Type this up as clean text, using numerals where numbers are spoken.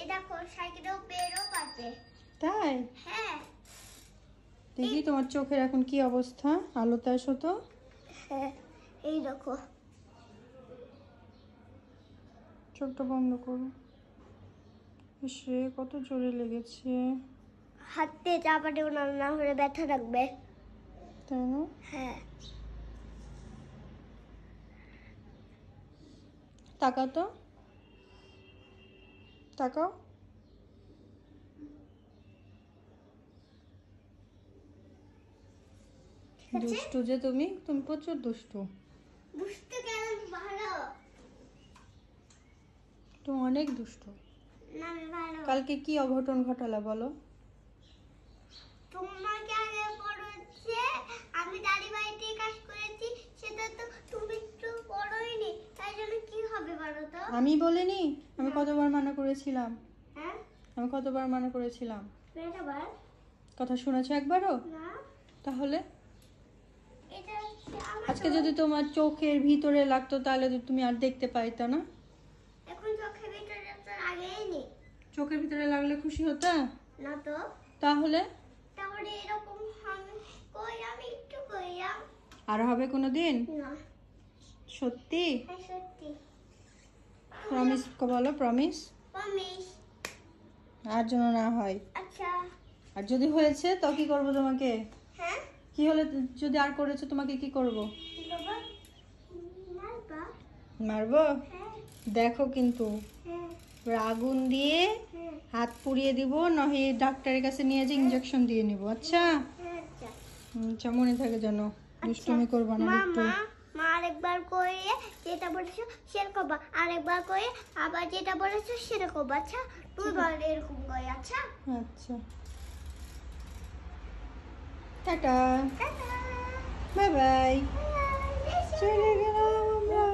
এই দেখো সাইকেলেও বেরও পাচ্ছে। তাই? হ্যাঁ। দেখি তোমার চোখের এখন কি অবস্থা, আলোতে আসো তো। হ্যাঁ এই দেখো। চোখটা বন্ধ করো। সে কত জোরে লেগেছে। হাতে চাপা দেবো না, না হলে ব্যথা লাগবে। তাই না? হ্যাঁ। তাকাও তো, তাকাও। দুষ্টু যে তুমি প্রচুর দুষ্টু। বুঝতে কেন ভালো? তুমি অনেক দুষ্টু। না আমি ভালো। কালকে কি অঘটন ঘটালা বলো? তোমাকে আগে পড়ছে, আমি দাদি বাড়িতে কাজ করেছি, সেটা তো তুমি তো পড়োইনি, তাই জন্য কি হবে বলো তো? আমি বলিনি? আমি কতবার মানা করেছিলাম? হ্যাঁ আমি কতবার মানা করেছিলাম? বেটাবার কথা শুনেছো একবারও? না। তাহলে এটা আমার আজকে যদি তোমার চোখের ভিতরে লাগতো তাহলে তো তুমি আর দেখতে পাইতা না। এখন চোখের ভিতরে তো আগেই নেই। চোখের ভিতরে লাগলে খুশি হতা না তো। তাহলে? তাহলে এরকম হবে কই, আমি একটু কইলাম। আর হবে কোনোদিন? না। সত্যি? হ্যাঁ সত্যি। প্রমিস বলো, প্রমিস। প্রমিস। আর যেন না হয়। আচ্ছা। আর যদি হয়েছে তো কি করব তোমাকে? হ্যাঁ কি হলে যদি আর করেছো তোমাকে কি করব? কি বাবা? মারবা? মারবো? হ্যাঁ। দেখো কিন্তু হ্যাঁ এবার আগুন দিয়ে হ্যাঁ হাত পুড়িয়ে দিব, নহে ডাক্তারের কাছে নিয়ে যে ইঞ্জেকশন দিয়ে নিব। আচ্ছা? হ্যাঁ। আচ্ছা আচ্ছা, মনে থাকে যেন। দুষ্টুমি করবা না একটু। মা আরেকবার করে যেটা বলেছো সেটা করবা, আরেকবার করে আবার যেটা বলেছো সেটা করবা। আচ্ছা তুই বল এরকম করে। আচ্ছা আচ্ছা, টাটা, টাটা। Bye bye. বাই। চলে গেলাম আমরা।